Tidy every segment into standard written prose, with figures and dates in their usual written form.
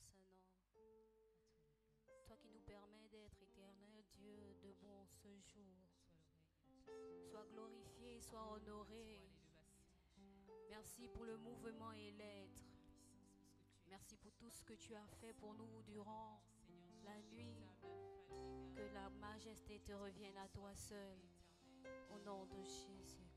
Saint-Nom. Toi qui nous permets d'être éternel Dieu de bon ce jour. Sois glorifié, sois honoré. Merci pour le mouvement et l'être. Merci pour tout ce que tu as fait pour nous durant la nuit. Que la majesté te revienne à toi seul. Au nom de Jésus-Christ.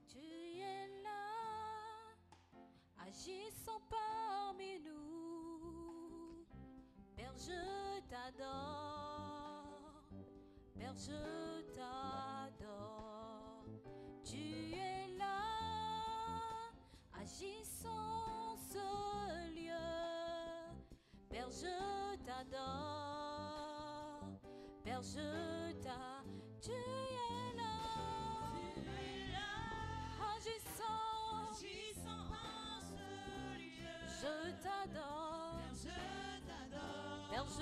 Tu es là, agissant parmi nous. Père, je t'adore. Père, je t'adore. Tu es là, agissant ce lieu. Père, je t'adore. Père, je t'adore. Tu es là. Agissant en ce lieu. Je t'adore. Père, je t'adore. Père, je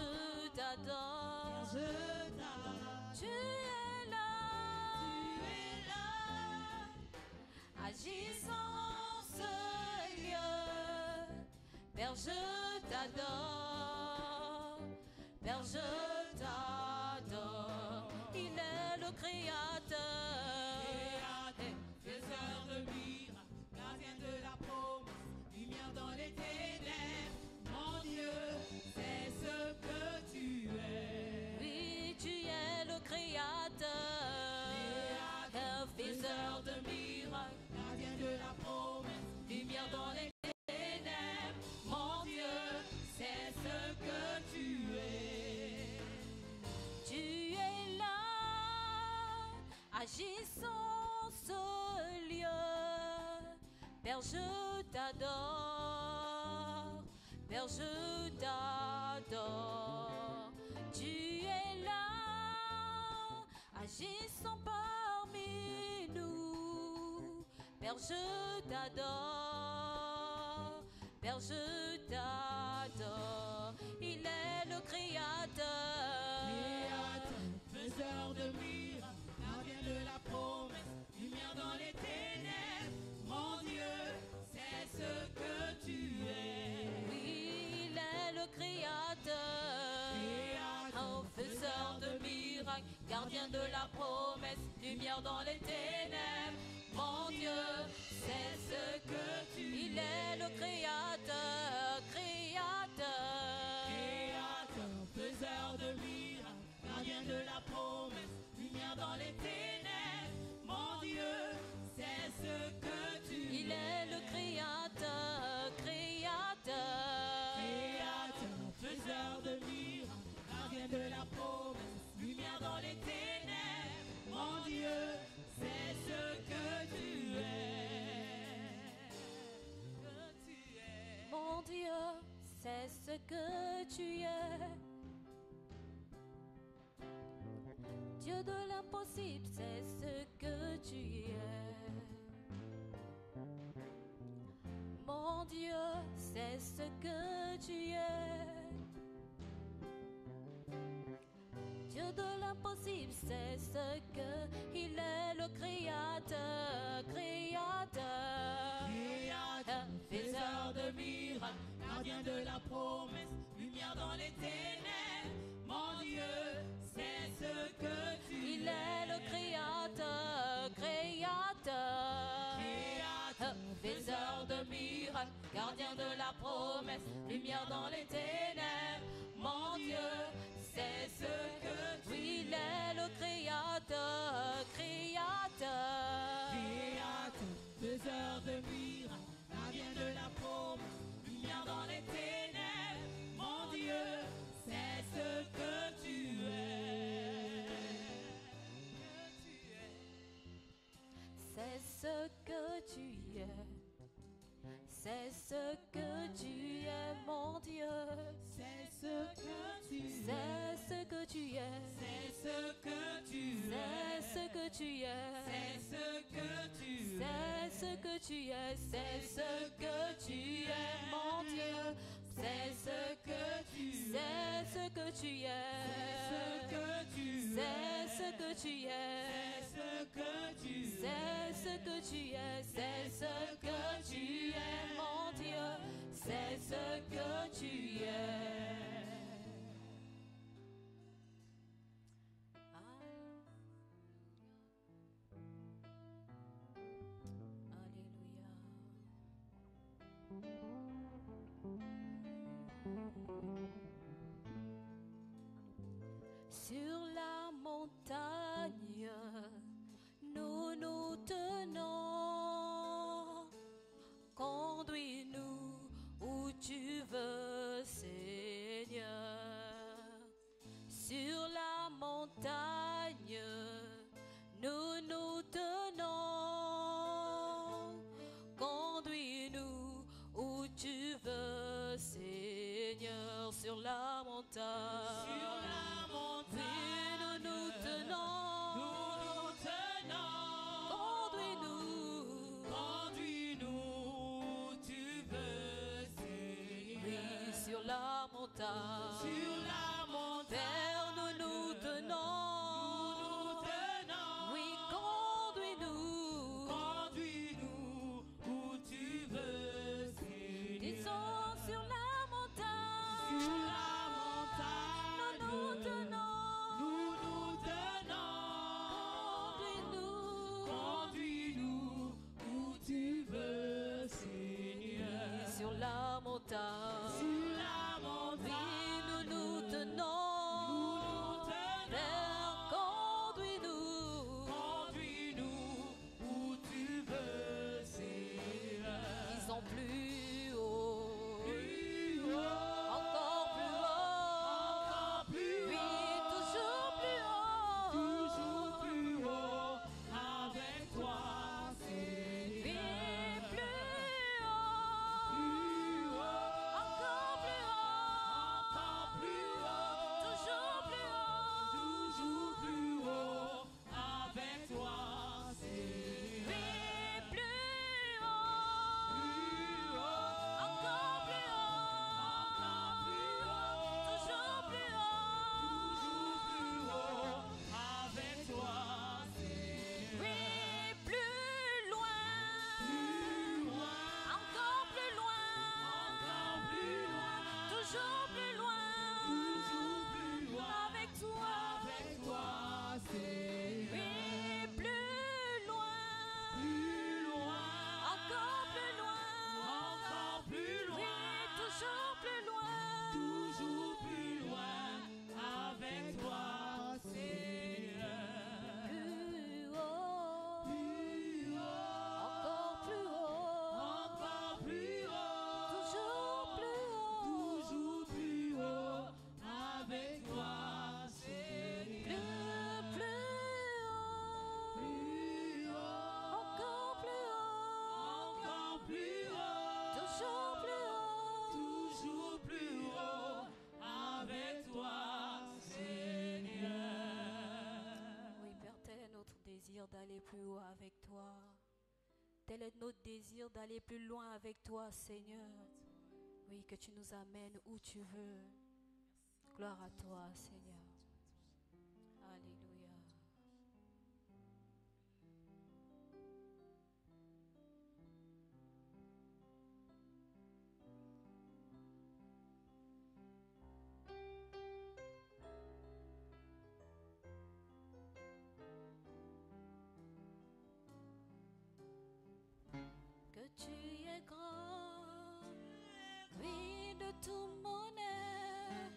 t'adore. Tu es là. Agissant en ce lieu. Père, je t'adore. Père, je t'adore. Il est le Créateur. Faiseur de miracles, gardien de la promesse, lumière dans les ténèbres. Mon Dieu, c'est ce que tu es. Oui, tu es le Créateur. Faiseur de miracles, Gardien de la promesse, lumière dans les ténèbres. mon Dieu, c'est ce que tu es. Tu es là, agissant ce lieu. Père, je t'adore. Père, je t'adore. Tu es là, agissant parmi nous. Père, je t'adore. Père, je t'adore. Il est le Créateur. Faiseur de miracles, gardien de la promesse, lumière dans les ténèbres. Mon Dieu, c'est ce que tu es. Oui, il est le Créateur. Un faiseur de miracles, gardien de la promesse, lumière dans les ténèbres. Mon Dieu, c'est ce que tu es. Il est le Créateur, Créateur. Faiseur de miracles, gardien de la promesse, lumière dans les ténèbres. Mon Dieu, c'est ce que tu es. Il est le Créateur, Créateur. Faiseur de miracles, gardien de la promesse, lumière dans les ténèbres. Mon Dieu, c'est ce que tu es. Mon Dieu, c'est ce que tu es. Dieu de l'impossible, c'est ce que tu es. Mon Dieu, c'est ce que tu es. Dieu de l'impossible, c'est ce que il est, le Créateur, Créateur. Faiseur de miracles, gardien de la promesse, lumière dans les ténèbres. Mon Dieu, c'est ce que tu es. Il est le Créateur, Créateur. Faiseur de miracles, gardien de la promesse, lumière dans les ténèbres. Mon Dieu, c'est ce que tu es. Oui, il est le Créateur, Créateur. Faiseur de miracles, gardien de la promesse, lumière dans les ténèbres. Mon Dieu, c'est ce que tu es. C'est ce que tu es. C'est ce que tu es, mon Dieu. C'est ce que tu es. C'est ce que tu es. C'est ce que tu es. C'est ce que tu es. C'est ce que tu es. C'est ce que tu es. C'est ce que tu es, mon Dieu. C'est ce que tu es. C'est ce que tu es. C'est ce que tu es. C'est ce que tu es. C'est ce que tu es, c'est ce que tu es, mon Dieu, c'est ce que tu es. Sur la montagne, nous nous tenons. Conduis-nous où tu veux, Seigneur. Sur la montagne, nous nous tenons. Conduis-nous où tu veux, Seigneur. Sur la montagne. Sur la nous nous tenons, conduis-nous où tu veux, Seigneur. Oui, sur la montagne, Père, nous nous tenons, oui, conduis-nous où tu veux, Seigneur. Disons sur la montagne, nous nous tenons. Sur la montagne, oui, nous nous tenons, Père, conduis-nous où tu veux, Seigneur. Disons plus haut, encore plus haut, oui, toujours plus haut, avec toi, Seigneur. oui, plus haut, encore plus haut, toujours plus haut, avec toi, Seigneur. oui, plus haut, encore plus haut, toujours plus haut, avec toi, Seigneur. oui, plus loin, encore plus loin, toujours plus loin, avec toi, Seigneur. oui, plus loin, encore plus loin, oui, toujours plus loin, avec toi, Seigneur. plus haut, encore plus haut, toujours plus haut, avec toi, Seigneur. plus haut, encore plus haut, toujours plus haut, avec toi, Seigneur. Oui, Père, tel est notre désir d'aller plus haut avec toi. Tel est notre désir d'aller plus loin avec toi, Seigneur. Oui, que tu nous amènes où tu veux. Gloire à toi, Seigneur. Alléluia. Que tu es grand, oui, de tout mon être.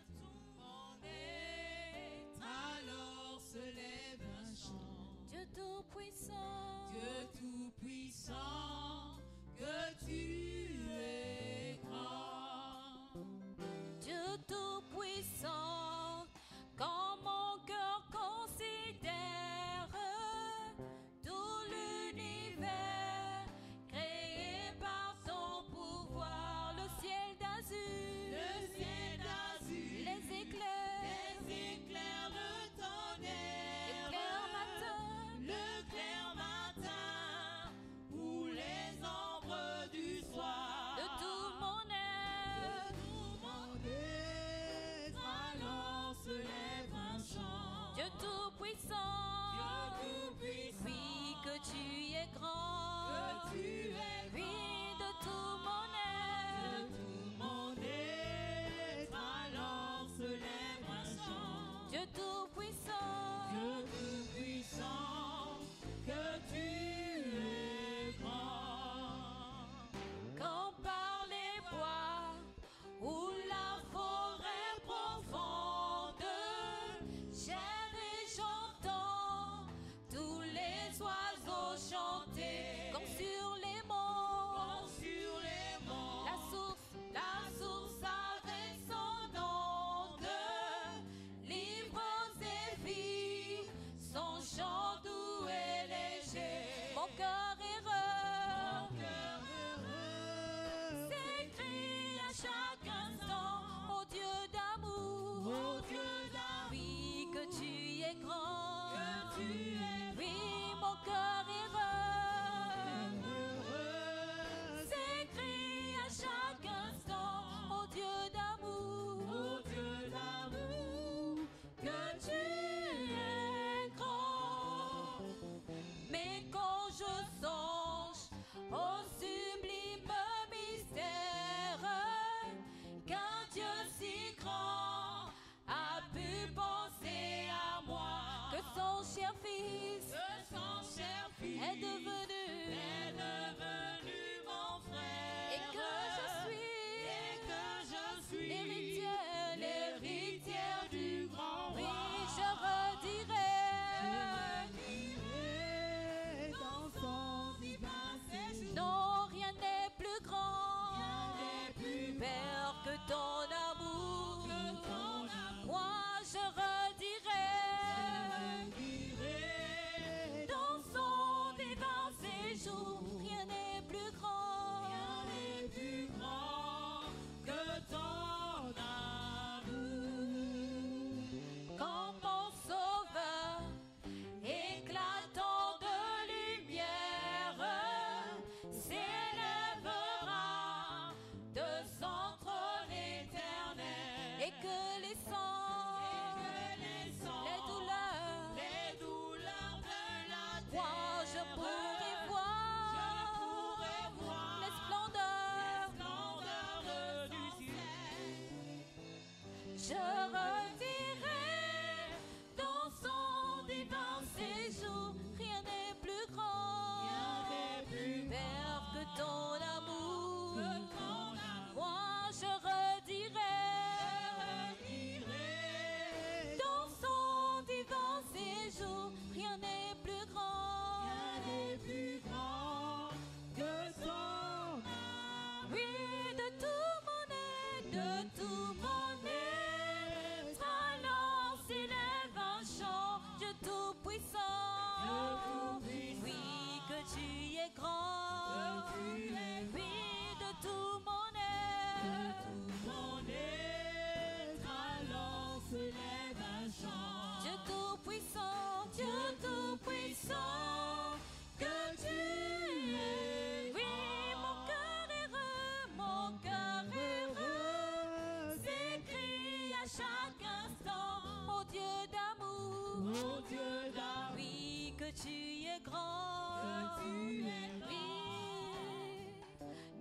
oh Dieu d'amour. Oui, que tu es grand. Que tu es grand. Oui,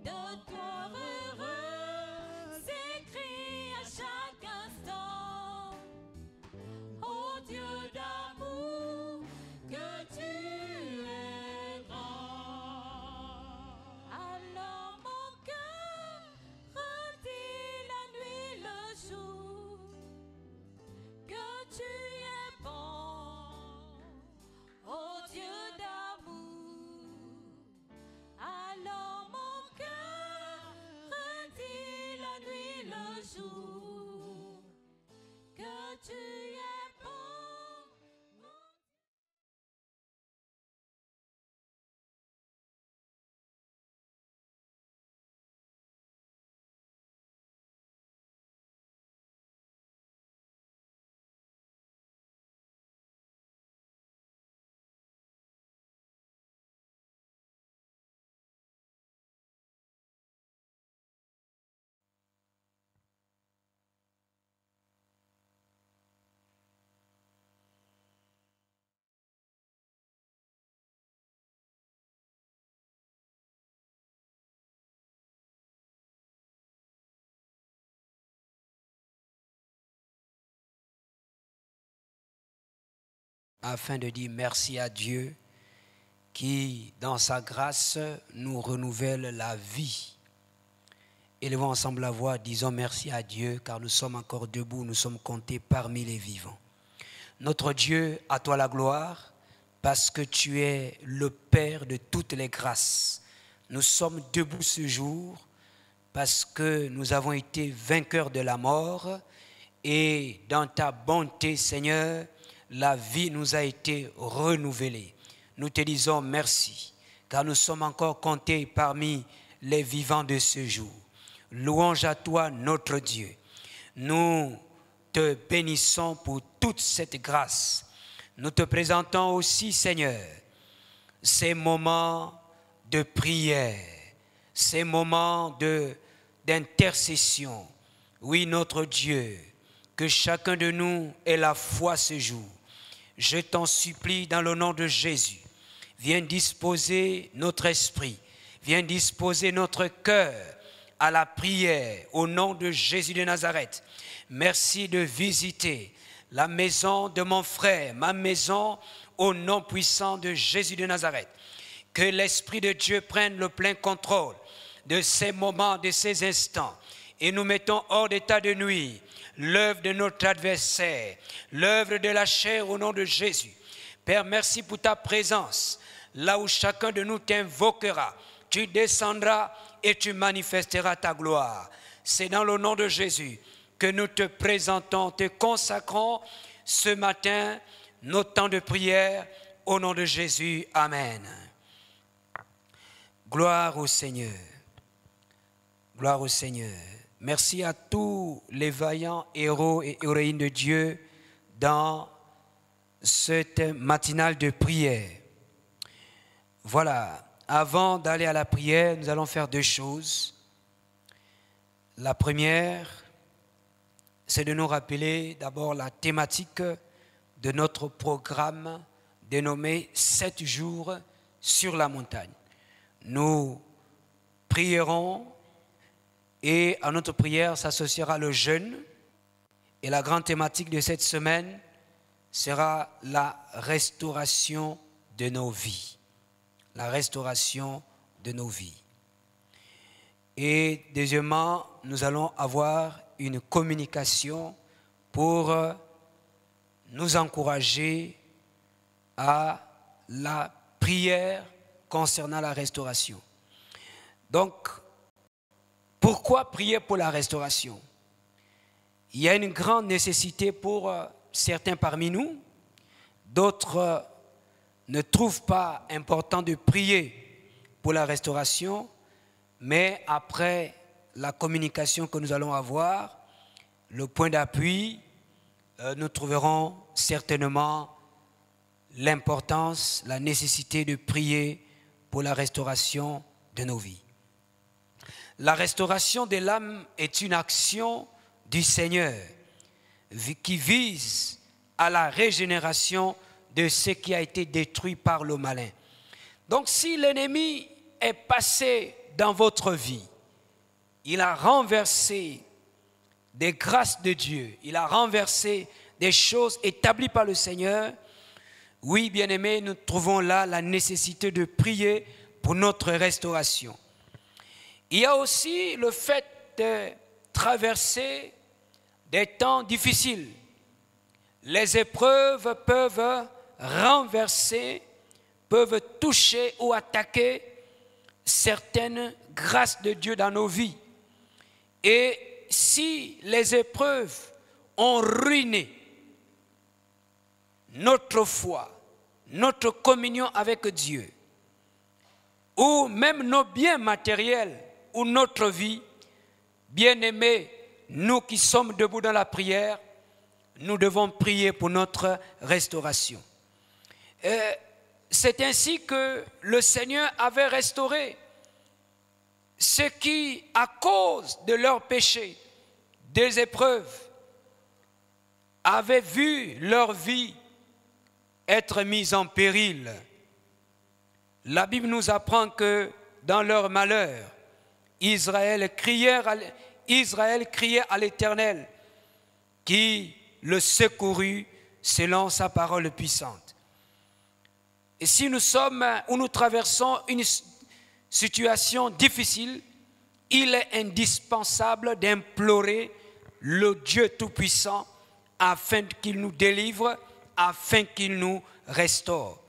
de toi heureux s'écrie à chaque instant. Oh Dieu d'amour, que tu es grand. Alors mon cœur redit la nuit, le jour, que tu es bon. Oh Dieu d'amour. Alors mon cœur redit la nuit, le jour, que tu es bon. Afin de dire merci à Dieu qui, dans sa grâce, nous renouvelle la vie. Élevons ensemble la voix, disons merci à Dieu, car nous sommes encore debout, nous sommes comptés parmi les vivants. Notre Dieu, à toi la gloire, parce que tu es le Père de toutes les grâces. Nous sommes debout ce jour, parce que nous avons été vainqueurs de la mort, et dans ta bonté, Seigneur, la vie nous a été renouvelée. Nous te disons merci, car nous sommes encore comptés parmi les vivants de ce jour. Louange à toi, notre Dieu. Nous te bénissons pour toute cette grâce. Nous te présentons aussi, Seigneur, ces moments de prière, ces moments d'intercession. Oui, notre Dieu, que chacun de nous ait la foi ce jour. Je t'en supplie dans le nom de Jésus. Viens disposer notre esprit, viens disposer notre cœur à la prière au nom de Jésus de Nazareth. Merci de visiter la maison de mon frère, ma maison au nom puissant de Jésus de Nazareth. Que l'Esprit de Dieu prenne le plein contrôle de ces moments, de ces instants. Et nous mettons hors d'état de nuire l'œuvre de notre adversaire, l'œuvre de la chair au nom de Jésus. Père, merci pour ta présence. Là où chacun de nous t'invoquera, tu descendras et tu manifesteras ta gloire. C'est dans le nom de Jésus que nous te présentons, te consacrons ce matin nos temps de prière au nom de Jésus. Amen. Gloire au Seigneur. Gloire au Seigneur. Merci à tous les vaillants héros et héroïnes de Dieu dans cette matinale de prière. Voilà, avant d'aller à la prière, nous allons faire deux choses. La première, c'est de nous rappeler d'abord la thématique de notre programme dénommé 7 jours sur la montagne. Nous prierons et à notre prière s'associera le jeûne. Et la grande thématique de cette semaine sera la restauration de nos vies. La restauration de nos vies. Et deuxièmement, nous allons avoir une communication pour nous encourager à la prière concernant la restauration. Donc, pourquoi prier pour la restauration? Il y a une grande nécessité pour certains parmi nous. D'autres ne trouvent pas important de prier pour la restauration, mais après la communication que nous allons avoir, le point d'appui, nous trouverons certainement l'importance, la nécessité de prier pour la restauration de nos vies. La restauration de l'âme est une action du Seigneur qui vise à la régénération de ce qui a été détruit par le malin. Donc si l'ennemi est passé dans votre vie, il a renversé des grâces de Dieu, il a renversé des choses établies par le Seigneur. Oui, bien-aimés, nous trouvons là la nécessité de prier pour notre restauration. Il y a aussi le fait de traverser des temps difficiles. Les épreuves peuvent renverser, peuvent toucher ou attaquer certaines grâces de Dieu dans nos vies. Et si les épreuves ont ruiné notre foi, notre communion avec Dieu, ou même nos biens matériels ou notre vie, bien-aimés, nous qui sommes debout dans la prière, nous devons prier pour notre restauration. C'est ainsi que le Seigneur avait restauré ceux qui, à cause de leurs péchés, des épreuves, avaient vu leur vie être mise en péril. La Bible nous apprend que dans leur malheur, Israël criait à l'Éternel qui le secourut selon sa parole puissante. Et si nous sommes ou nous traversons une situation difficile, il est indispensable d'implorer le Dieu Tout-Puissant afin qu'il nous délivre, afin qu'il nous restaure.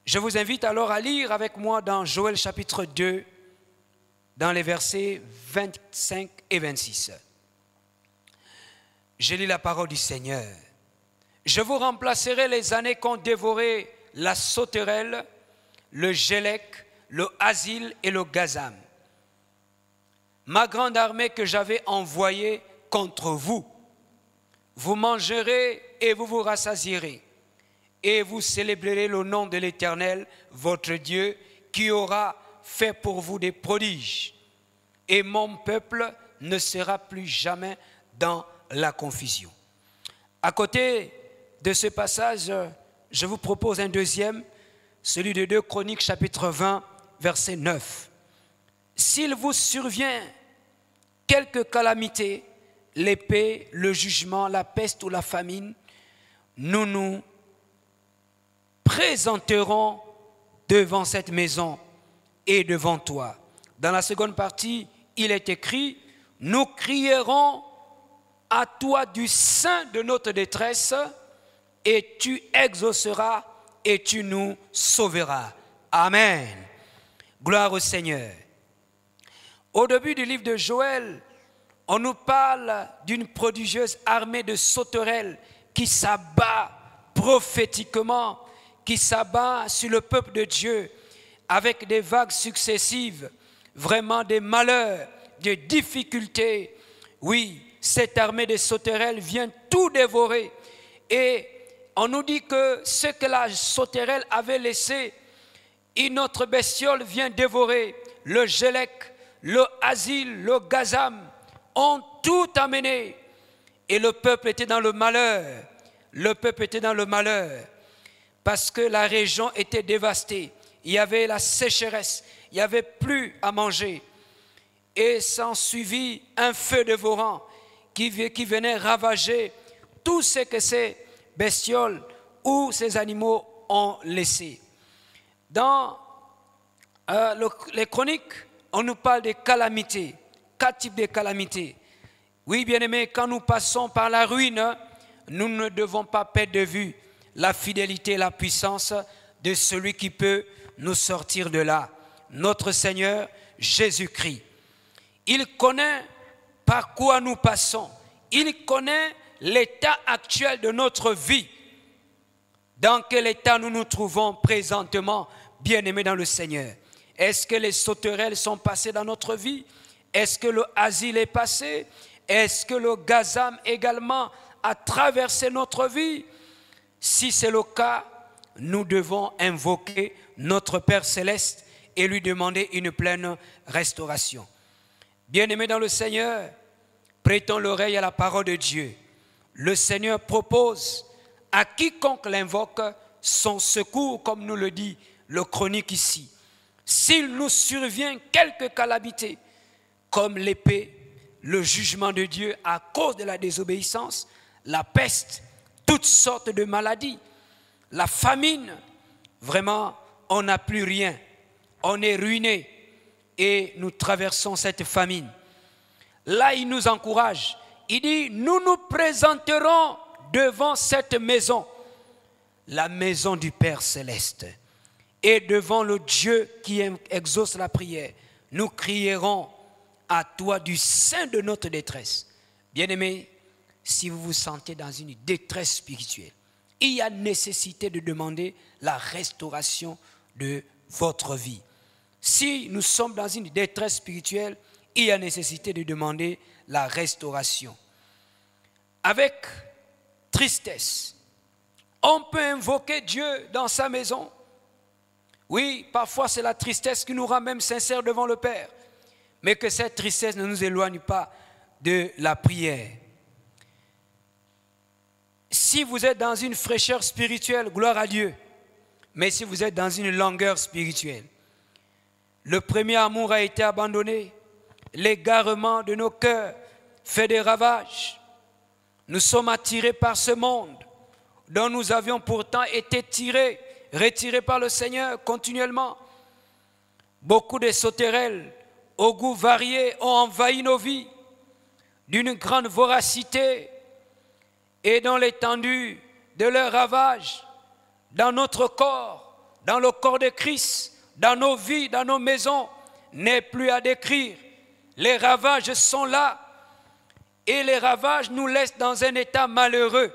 Je vous invite alors à lire avec moi dans Joël chapitre 2, dans les versets 25 et 26. Je lis la parole du Seigneur. Je vous remplacerai les années qu'ont dévoré la sauterelle, le gélec, le asile et le gazam. Ma grande armée que j'avais envoyée contre vous. Vous mangerez et vous vous rassasierez. Et vous célébrerez le nom de l'Éternel, votre Dieu, qui aura fait pour vous des prodiges. Et mon peuple ne sera plus jamais dans la confusion. À côté de ce passage, je vous propose un deuxième, celui de 2 Chroniques chapitre 20, verset 9. S'il vous survient quelque calamité, l'épée, le jugement, la peste ou la famine, nous nous présenterons devant cette maison et devant toi. Dans la seconde partie, il est écrit, nous crierons à toi du sein de notre détresse et tu exauceras et tu nous sauveras. Amen. Gloire au Seigneur. Au début du livre de Joël, on nous parle d'une prodigieuse armée de sauterelles qui s'abat prophétiquement, qui s'abat sur le peuple de Dieu avec des vagues successives, vraiment des malheurs, des difficultés. Oui, cette armée de sauterelles vient tout dévorer. Et on nous dit que ce que la sauterelle avait laissé, une autre bestiole vient dévorer. Le gélec, le asile, le gazam ont tout amené. Et le peuple était dans le malheur. Le peuple était dans le malheur. Parce que la région était dévastée. Il y avait la sécheresse. Il n'y avait plus à manger. Et s'en suivit un feu dévorant qui venait ravager tout ce que ces bestioles ou ces animaux ont laissé. Dans les chroniques, on nous parle des calamités. 4 types de calamités. Oui, bien-aimés, quand nous passons par la ruine, nous ne devons pas perdre de vue la fidélité et la puissance de celui qui peut nous sortir de là. Notre Seigneur Jésus-Christ. Il connaît par quoi nous passons. Il connaît l'état actuel de notre vie. Dans quel état nous nous trouvons présentement, bien-aimés dans le Seigneur? Est-ce que les sauterelles sont passées dans notre vie? Est-ce que le asile est passé? Est-ce que le gazam également a traversé notre vie? Si c'est le cas, nous devons invoquer notre Père Céleste et lui demander une pleine restauration. Bien-aimés dans le Seigneur, prêtons l'oreille à la parole de Dieu. le Seigneur propose à quiconque l'invoque son secours, comme nous le dit le chronique ici. S'il nous survient quelque calamité, comme l'épée, le jugement de Dieu à cause de la désobéissance, la peste, toutes sortes de maladies, la famine, vraiment, on n'a plus rien. On est ruiné et nous traversons cette famine. Là, il nous encourage. Il dit, nous nous présenterons devant cette maison, la maison du Père Céleste, et devant le Dieu qui exauce la prière. Nous crierons à toi du sein de notre détresse. Bien-aimés, si vous vous sentez dans une détresse spirituelle, il y a nécessité de demander la restauration de votre vie. Si nous sommes dans une détresse spirituelle, il y a nécessité de demander la restauration. Avec tristesse, on peut invoquer Dieu dans sa maison. Oui, parfois c'est la tristesse qui nous rend même sincères devant le Père. Mais que cette tristesse ne nous éloigne pas de la prière. Si vous êtes dans une fraîcheur spirituelle, gloire à Dieu. Mais si vous êtes dans une langueur spirituelle, le premier amour a été abandonné, l'égarement de nos cœurs fait des ravages. Nous sommes attirés par ce monde dont nous avions pourtant été retirés par le Seigneur continuellement. Beaucoup de sauterelles au goût varié ont envahi nos vies d'une grande voracité et dans l'étendue de leurs ravages dans notre corps, dans le corps de Christ, dans nos vies, dans nos maisons, n'est plus à décrire. Les ravages sont là et les ravages nous laissent dans un état malheureux.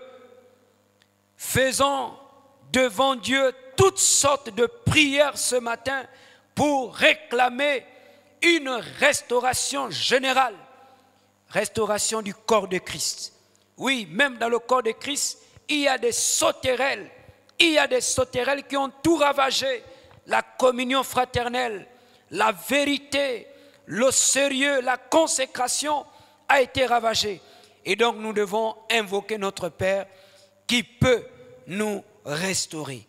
Faisons devant Dieu toutes sortes de prières ce matin pour réclamer une restauration générale, restauration du corps de Christ. Oui, même dans le corps de Christ, il y a des sauterelles. Il y a des sauterelles qui ont tout ravagé. La communion fraternelle, la vérité, le sérieux, la consécration a été ravagée. Et donc nous devons invoquer notre Père qui peut nous restaurer.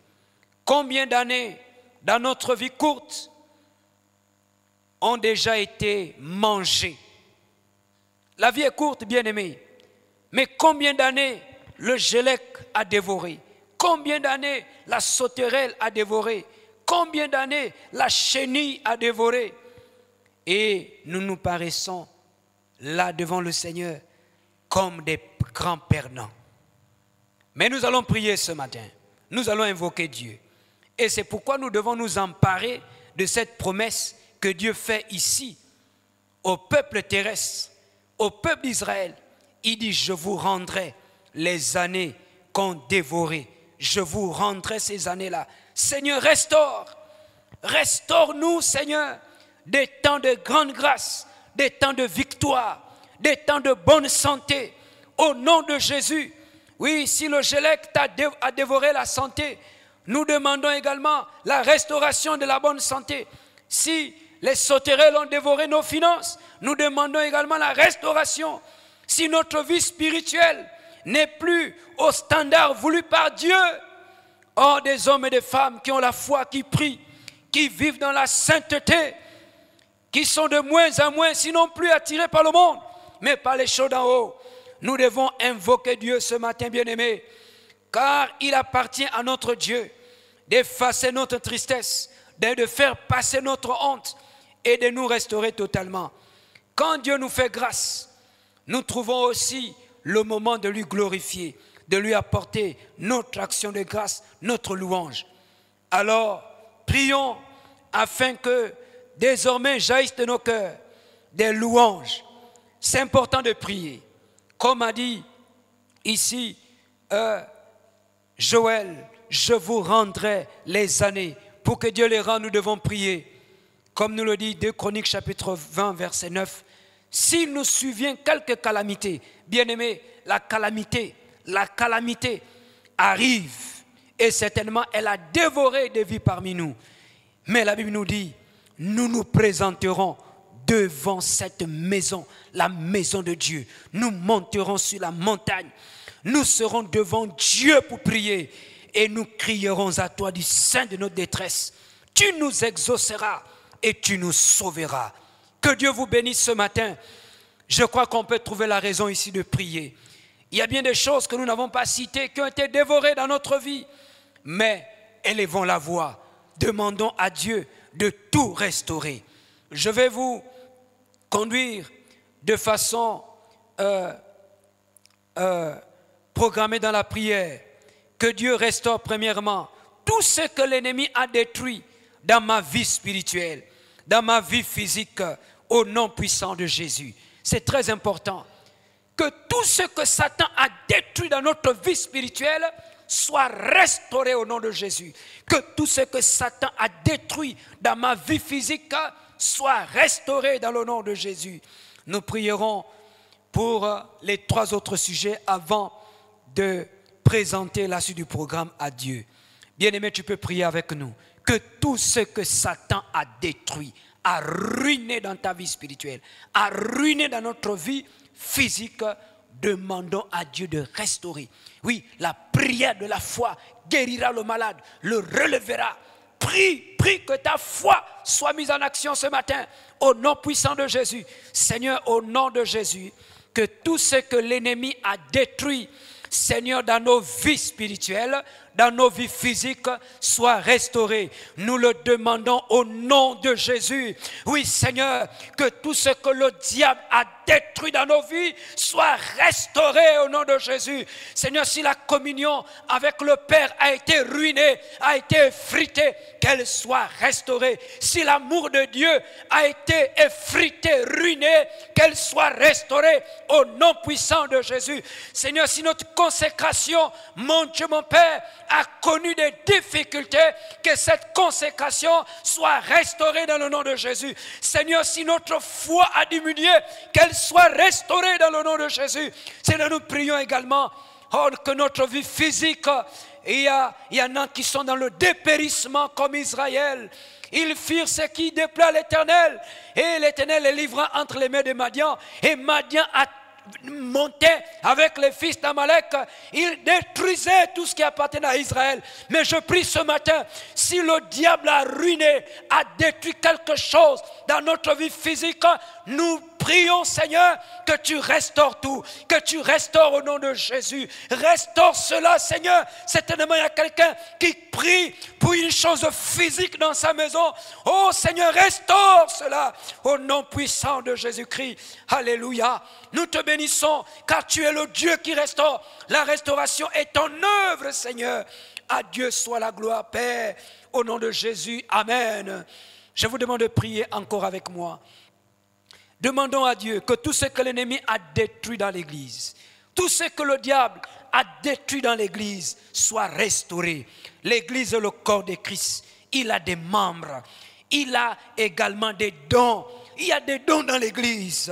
Combien d'années dans notre vie courte ont déjà été mangées? La vie est courte, bien-aimés. Mais combien d'années le gélec a dévoré? Combien d'années la sauterelle a dévoré? Combien d'années la chenille a dévoré? Et nous nous paraissons là devant le Seigneur comme des grands perdants. Mais nous allons prier ce matin. Nous allons invoquer Dieu. Et c'est pourquoi nous devons nous emparer de cette promesse que Dieu fait ici au peuple terrestre, au peuple d'Israël. Il dit, je vous rendrai les années qu'ont dévorées. Je vous rendrai ces années-là. Seigneur, restaure-nous, Seigneur, des temps de grande grâce, des temps de victoire, des temps de bonne santé. Au nom de Jésus, oui, si le gélec a dévoré la santé, nous demandons également la restauration de la bonne santé. Si les sauterelles ont dévoré nos finances, nous demandons également la restauration. Si notre vie spirituelle n'est plus au standard voulu par Dieu, oh, des hommes et des femmes qui ont la foi, qui prient, qui vivent dans la sainteté, qui sont de moins en moins, sinon plus attirés par le monde, mais par les choses d'en haut. Nous devons invoquer Dieu ce matin, bien-aimés, car il appartient à notre Dieu d'effacer notre tristesse, de faire passer notre honte et de nous restaurer totalement. Quand Dieu nous fait grâce, nous trouvons aussi le moment de lui glorifier, de lui apporter notre action de grâce, notre louange. Alors, prions afin que désormais jaillissent de nos cœurs des louanges. C'est important de prier. Comme a dit ici Joël, je vous rendrai les années. Pour que Dieu les rende, nous devons prier. Comme nous le dit 2 Chroniques chapitre 20 verset 9. S'il nous survient quelque calamité, bien-aimés, la calamité arrive et certainement elle a dévoré des vies parmi nous. Mais la Bible nous dit, nous nous présenterons devant cette maison, la maison de Dieu. Nous monterons sur la montagne. Nous serons devant Dieu pour prier et nous crierons à toi du sein de notre détresse. Tu nous exauceras et tu nous sauveras. Que Dieu vous bénisse ce matin. Je crois qu'on peut trouver la raison ici de prier. Il y a bien des choses que nous n'avons pas citées, qui ont été dévorées dans notre vie. Mais élevons la voix. Demandons à Dieu de tout restaurer. Je vais vous conduire de façon programmée dans la prière. Que Dieu restaure premièrement tout ce que l'ennemi a détruit dans ma vie spirituelle, dans ma vie physique, au nom puissant de Jésus. C'est très important que tout ce que Satan a détruit dans notre vie spirituelle soit restauré au nom de Jésus. Que tout ce que Satan a détruit dans ma vie physique soit restauré dans le nom de Jésus. Nous prierons pour les 3 autres sujets avant de présenter la suite du programme à Dieu. Bien-aimé, tu peux prier avec nous. Que tout ce que Satan a détruit, a ruiné dans ta vie spirituelle, a ruiné dans notre vie physique, demandons à Dieu de restaurer. Oui, la prière de la foi guérira le malade, le relèvera. Prie que ta foi soit mise en action ce matin, au nom puissant de Jésus. Seigneur, au nom de Jésus, que tout ce que l'ennemi a détruit, Seigneur, dans nos vies spirituelles, dans nos vies physiques, soit restauré. Nous le demandons au nom de Jésus. Oui, Seigneur, que tout ce que le diable a détruit dans nos vies soit restauré au nom de Jésus. Seigneur, si la communion avec le Père a été ruinée, a été effritée, qu'elle soit restaurée. Si l'amour de Dieu a été effrité, ruiné, qu'elle soit restaurée au nom puissant de Jésus. Seigneur, si notre consécration, mon Dieu, mon Père, a connu des difficultés, que cette consécration soit restaurée dans le nom de Jésus. Seigneur, si notre foi a diminué, qu'elle soit restaurée dans le nom de Jésus. Seigneur, nous prions également que notre vie physique, il y en a qui sont dans le dépérissement comme Israël. Ils firent ce qui déplaît à l'Éternel, et l'Éternel les livra entre les mains de Madian, et Madian a montait avec les fils d'Amalek, il détruisait tout ce qui appartenait à Israël. Mais je prie ce matin, si le diable a ruiné, a détruit quelque chose dans notre vie physique, nous prions, Seigneur, que tu restaures tout, que tu restaures au nom de Jésus. Restaure cela, Seigneur. Certainement, il y a quelqu'un qui prie pour une chose physique dans sa maison. Oh Seigneur, restaure cela au nom puissant de Jésus-Christ. Alléluia. Nous te bénissons car tu es le Dieu qui restaure. La restauration est en œuvre, Seigneur. À Dieu soit la gloire, Père. Au nom de Jésus, Amen. Je vous demande de prier encore avec moi. Demandons à Dieu que tout ce que l'ennemi a détruit dans l'église, tout ce que le diable a détruit dans l'église soit restauré. L'église est le corps de Christ. Il a des membres. Il a également des dons. Il y a des dons dans l'église.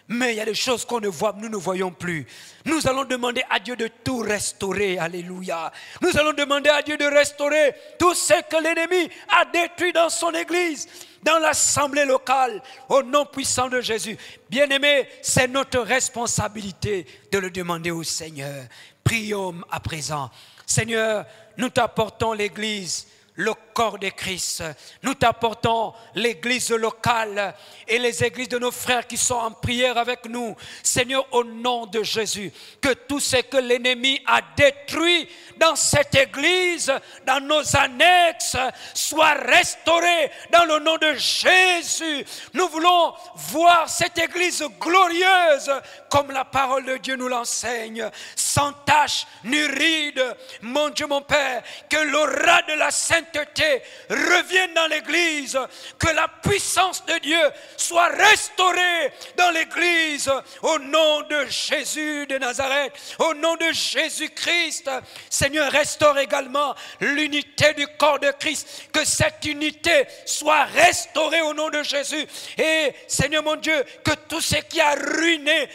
Mais il y a des choses qu'on ne voit, nous ne voyons plus. Nous allons demander à Dieu de tout restaurer. Alléluia. Nous allons demander à Dieu de restaurer tout ce que l'ennemi a détruit dans son église, dans l'assemblée locale, au nom puissant de Jésus. Bien-aimés, c'est notre responsabilité de le demander au Seigneur. Prions à présent. Seigneur, nous t'apportons l'église, le corps de Christ. Nous t'apportons l'église locale et les églises de nos frères qui sont en prière avec nous. Seigneur, au nom de Jésus, que tout ce que l'ennemi a détruit dans cette église, dans nos annexes, soit restauré dans le nom de Jésus. Nous voulons voir cette église glorieuse comme la parole de Dieu nous l'enseigne, sans tache ni ride. Mon Dieu, mon Père, que l'aura de la sainteté revienne dans l'église, que la puissance de Dieu soit restaurée dans l'église, au nom de Jésus de Nazareth, au nom de Jésus-Christ. Seigneur, restaure également l'unité du corps de Christ, que cette unité soit restaurée au nom de Jésus. Et Seigneur mon Dieu, que tout ce qui a ruiné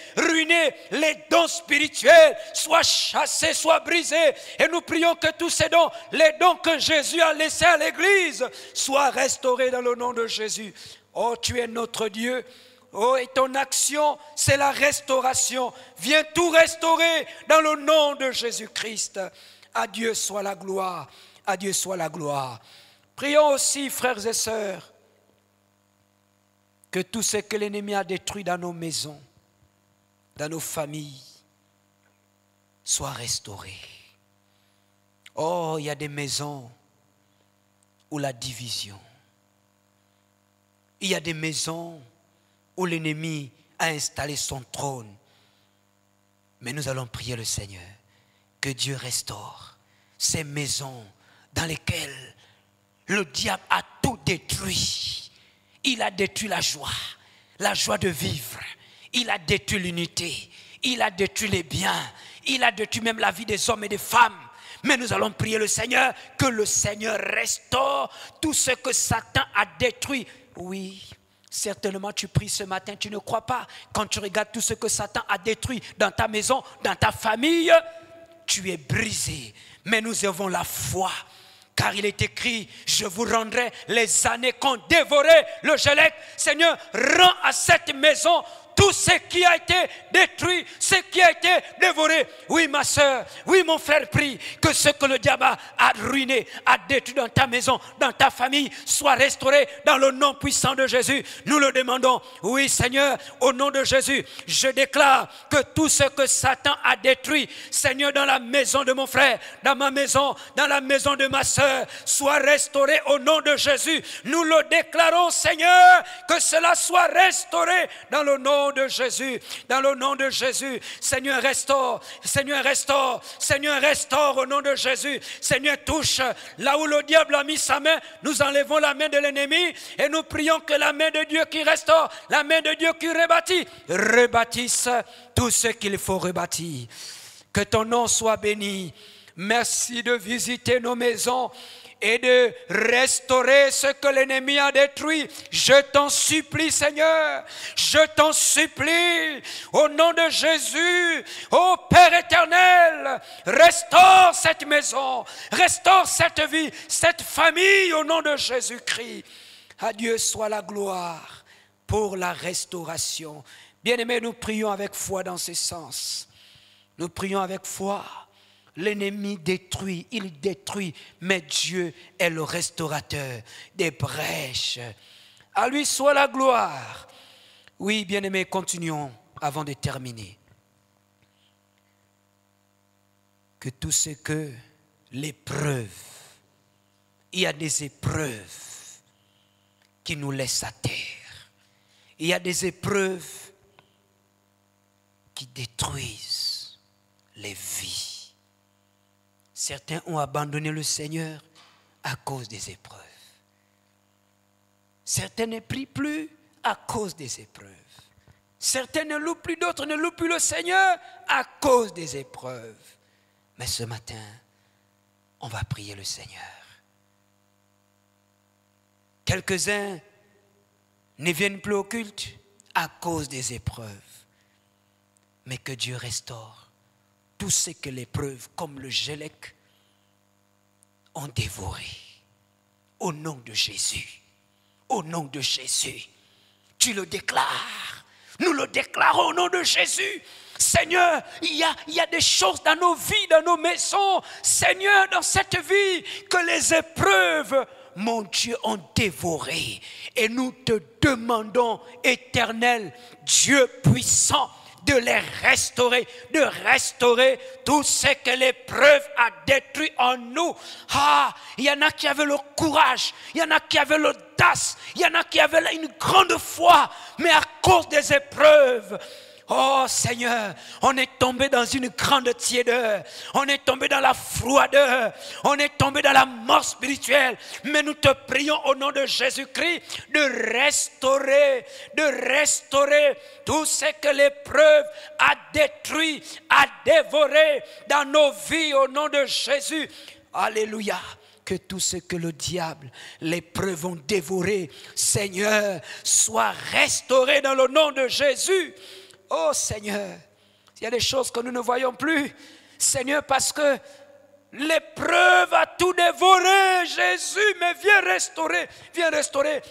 les dons spirituels soit chassé, soit brisé. Et nous prions que tous ces dons, les dons que Jésus a laissés à l'église, soient restaurés dans le nom de Jésus. Oh, tu es notre Dieu. Oh, et ton action, c'est la restauration. Viens tout restaurer dans le nom de Jésus-Christ. À Dieu soit la gloire. À Dieu soit la gloire. Prions aussi, frères et sœurs, que tout ce que l'ennemi a détruit dans nos maisons, dans nos familles, soit restauré. Oh, il y a des maisons où la division. Il y a des maisons où l'ennemi a installé son trône. Mais nous allons prier le Seigneur que Dieu restaure ces maisons dans lesquelles le diable a tout détruit. Il a détruit la joie de vivre. Il a détruit l'unité. Il a détruit les biens. Il a détruit même la vie des hommes et des femmes. Mais nous allons prier le Seigneur, que le Seigneur restaure tout ce que Satan a détruit. Oui, certainement tu pries ce matin, tu ne crois pas. Quand tu regardes tout ce que Satan a détruit dans ta maison, dans ta famille, tu es brisé. Mais nous avons la foi. Car il est écrit, je vous rendrai les années qu'ont dévoré le gélec. Seigneur, rends à cette maison tout ce qui a été détruit, ce qui a été dévoré. Oui, ma soeur, oui, mon frère, prie que ce que le diable a ruiné, a détruit dans ta maison, dans ta famille, soit restauré dans le nom puissant de Jésus. Nous le demandons. Oui, Seigneur, au nom de Jésus, je déclare que tout ce que Satan a détruit, Seigneur, dans la maison de mon frère, dans ma maison, dans la maison de ma soeur, soit restauré au nom de Jésus. Nous le déclarons, Seigneur, que cela soit restauré dans le nom de Jésus, dans le nom de Jésus. Seigneur, restaure, Seigneur, restaure, Seigneur, restaure au nom de Jésus. Seigneur, touche là où le diable a mis sa main. Nous enlevons la main de l'ennemi et nous prions que la main de Dieu qui restaure, la main de Dieu qui rebâtisse tout ce qu'il faut rebâtir. Que ton nom soit béni. Merci de visiter nos maisons et de restaurer ce que l'ennemi a détruit. Je t'en supplie, Seigneur, je t'en supplie, au nom de Jésus, ô Père éternel, restaure cette maison, restaure cette vie, cette famille, au nom de Jésus-Christ. À Dieu soit la gloire pour la restauration. Bien-aimés, nous prions avec foi dans ce sens. Nous prions avec foi. L'ennemi détruit, il détruit, mais Dieu est le restaurateur des brèches. À lui soit la gloire. Oui, bien-aimés, continuons avant de terminer. Que tout ce que l'épreuve, il y a des épreuves qui nous laissent à terre. Il y a des épreuves qui détruisent les vies. Certains ont abandonné le Seigneur à cause des épreuves. Certains ne prient plus à cause des épreuves. Certains ne louent plus, d'autres ne louent plus le Seigneur à cause des épreuves. Mais ce matin, on va prier le Seigneur. Quelques-uns ne viennent plus au culte à cause des épreuves. Mais que Dieu restaure tout ce que l'épreuve, comme le gélec, ont dévoré. Au nom de Jésus. Au nom de Jésus. Tu le déclares. Nous le déclarons au nom de Jésus. Seigneur, il y a des choses dans nos vies, dans nos maisons. Seigneur, dans cette vie, que les épreuves, mon Dieu, ont dévoré. Et nous te demandons, éternel Dieu puissant, de les restaurer, de restaurer tout ce que l'épreuve a détruit en nous. Ah, il y en a qui avaient le courage, il y en a qui avaient l'audace, il y en a qui avaient une grande foi, mais à cause des épreuves, oh Seigneur, on est tombé dans une grande tiédeur, on est tombé dans la froideur, on est tombé dans la mort spirituelle. Mais nous te prions au nom de Jésus-Christ de restaurer tout ce que l'épreuve a détruit, a dévoré dans nos vies au nom de Jésus. Alléluia. Que tout ce que le diable, l'épreuve ont dévoré, Seigneur, soit restauré dans le nom de Jésus. Oh Seigneur, il y a des choses que nous ne voyons plus, Seigneur, parce que l'épreuve a tout dévoré. Jésus, mais viens restaurer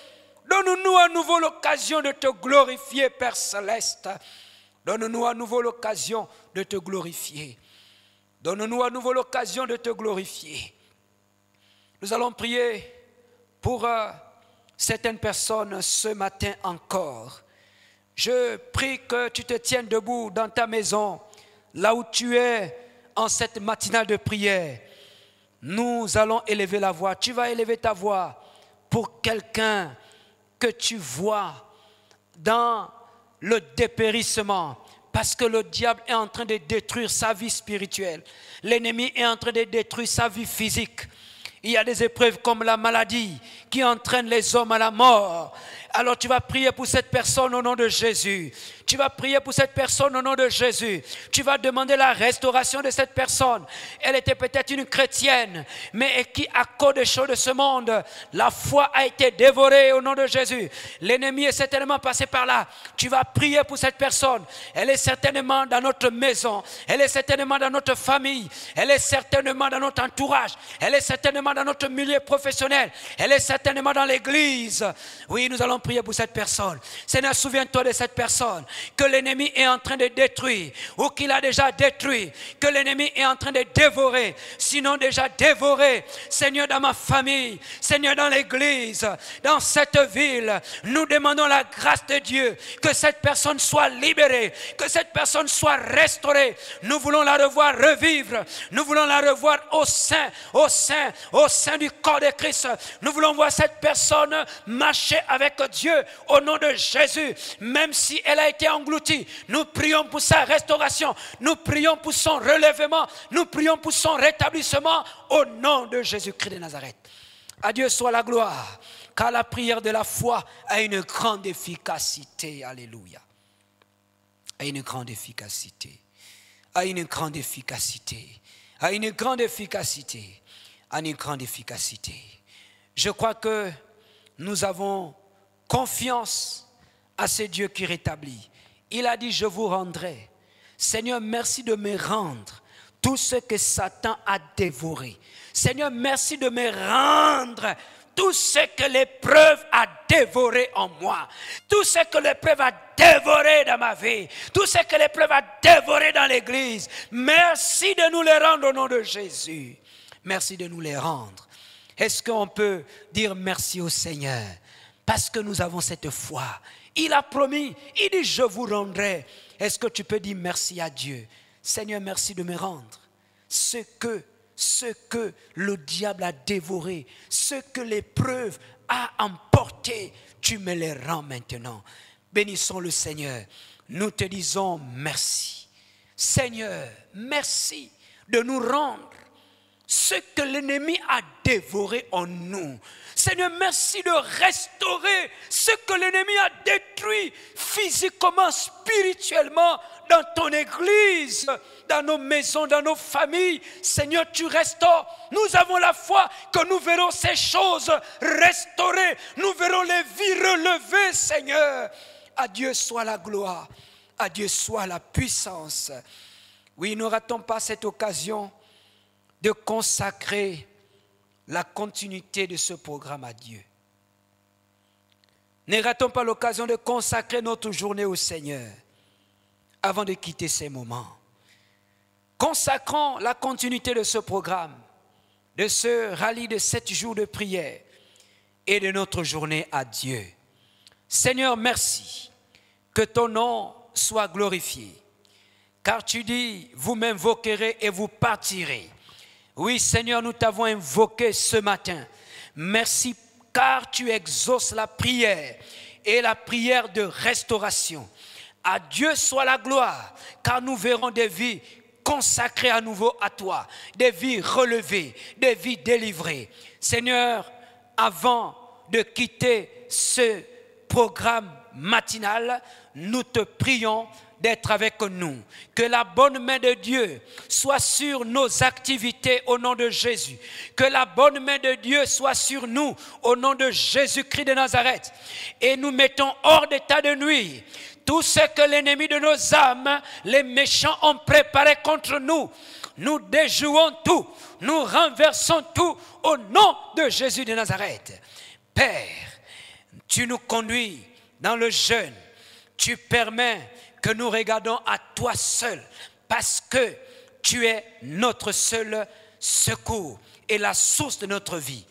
Donne-nous à nouveau l'occasion de te glorifier, Père Céleste. Donne-nous à nouveau l'occasion de te glorifier. Donne-nous à nouveau l'occasion de te glorifier. Nous allons prier pour certaines personnes ce matin encore. Je prie que tu te tiennes debout dans ta maison, là où tu es en cette matinale de prière. Nous allons élever la voix. Tu vas élever ta voix pour quelqu'un que tu vois dans le dépérissement, parce que le diable est en train de détruire sa vie spirituelle. L'ennemi est en train de détruire sa vie physique. Il y a des épreuves comme la maladie qui entraînent les hommes à la mort. Alors tu vas prier pour cette personne au nom de Jésus. Tu vas prier pour cette personne au nom de Jésus. Tu vas demander la restauration de cette personne. Elle était peut-être une chrétienne, mais qui, à cause des choses de ce monde, la foi a été dévorée au nom de Jésus. L'ennemi est certainement passé par là. Tu vas prier pour cette personne. Elle est certainement dans notre maison. Elle est certainement dans notre famille. Elle est certainement dans notre entourage. Elle est certainement dans notre milieu professionnel. Elle est certainement dans l'église. Oui, nous allons prier pour cette personne. Seigneur, souviens-toi de cette personne que l'ennemi est en train de détruire ou qu'il a déjà détruit, que l'ennemi est en train de dévorer, sinon déjà dévoré. Seigneur, dans ma famille, Seigneur, dans l'église, dans cette ville, nous demandons la grâce de Dieu, que cette personne soit libérée, que cette personne soit restaurée. Nous voulons la revoir revivre. Nous voulons la revoir au sein du corps de Christ. Nous voulons voir cette personne marcher avec Dieu au nom de Jésus, même si elle a été engloutie. Nous prions pour sa restauration, nous prions pour son relèvement, nous prions pour son rétablissement au nom de Jésus-Christ de Nazareth. À Dieu soit la gloire, car la prière de la foi a une grande efficacité. Alléluia. A une grande efficacité. A une grande efficacité. A une grande efficacité. A une grande efficacité. Je crois que nous avons confiance à ce Dieu qui rétablit. Il a dit, je vous rendrai. Seigneur, merci de me rendre tout ce que Satan a dévoré. Seigneur, merci de me rendre tout ce que l'épreuve a dévoré en moi. Tout ce que l'épreuve a dévoré dans ma vie. Tout ce que l'épreuve a dévoré dans l'église. Merci de nous les rendre au nom de Jésus. Merci de nous les rendre. Est-ce qu'on peut dire merci au Seigneur? Parce que nous avons cette foi. Il a promis, il dit je vous rendrai. Est-ce que tu peux dire merci à Dieu? Seigneur, merci de me rendre ce que le diable a dévoré, ce que l'épreuve a emporté, tu me les rends maintenant. Bénissons le Seigneur. Nous te disons merci. Seigneur, merci de nous rendre ce que l'ennemi a dévoré en nous. Seigneur, merci de restaurer ce que l'ennemi a détruit physiquement, spirituellement, dans ton église, dans nos maisons, dans nos familles. Seigneur, tu restaures. Nous avons la foi que nous verrons ces choses restaurées. Nous verrons les vies relevées, Seigneur. À Dieu soit la gloire. À Dieu soit la puissance. Oui, ne ratons pas cette occasion de consacrer la continuité de ce programme à Dieu. Ne ratons pas l'occasion de consacrer notre journée au Seigneur avant de quitter ces moments. Consacrons la continuité de ce programme, de ce rallye de 7 jours de prière et de notre journée à Dieu. Seigneur, merci, que ton nom soit glorifié, car tu dis, vous m'invoquerez et vous partirez. Oui, Seigneur, nous t'avons invoqué ce matin. Merci car tu exauces la prière et la prière de restauration. À Dieu soit la gloire, car nous verrons des vies consacrées à nouveau à toi, des vies relevées, des vies délivrées. Seigneur, avant de quitter ce programme matinal, nous te prions d'être avec nous. Que la bonne main de Dieu soit sur nos activités au nom de Jésus. Que la bonne main de Dieu soit sur nous au nom de Jésus-Christ de Nazareth. Et nous mettons hors d'état de nuire tout ce que l'ennemi de nos âmes, les méchants, ont préparé contre nous. Nous déjouons tout. Nous renversons tout au nom de Jésus de Nazareth. Père, tu nous conduis dans le jeûne. Tu permets que nous regardons à toi seul parce que tu es notre seul secours et la source de notre vie.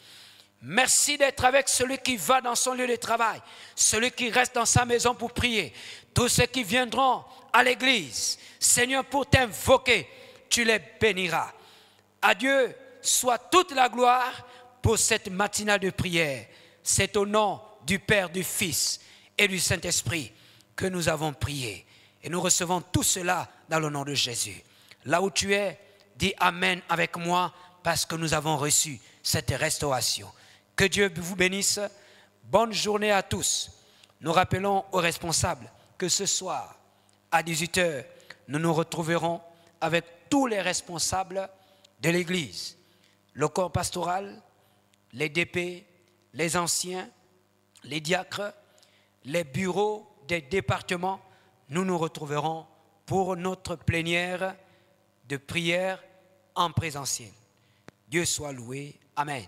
Merci d'être avec celui qui va dans son lieu de travail, celui qui reste dans sa maison pour prier, tous ceux qui viendront à l'église. Seigneur, pour t'invoquer, tu les béniras. À Dieu soit toute la gloire pour cette matinale de prière. C'est au nom du Père, du Fils et du Saint-Esprit que nous avons prié. Et nous recevons tout cela dans le nom de Jésus. Là où tu es, dis Amen avec moi parce que nous avons reçu cette restauration. Que Dieu vous bénisse. Bonne journée à tous. Nous rappelons aux responsables que ce soir, à 18h, nous nous retrouverons avec tous les responsables de l'Église. Le corps pastoral, les DP, les anciens, les diacres, les bureaux des départements. Nous nous retrouverons pour notre plénière de prière en présentiel. Dieu soit loué. Amen.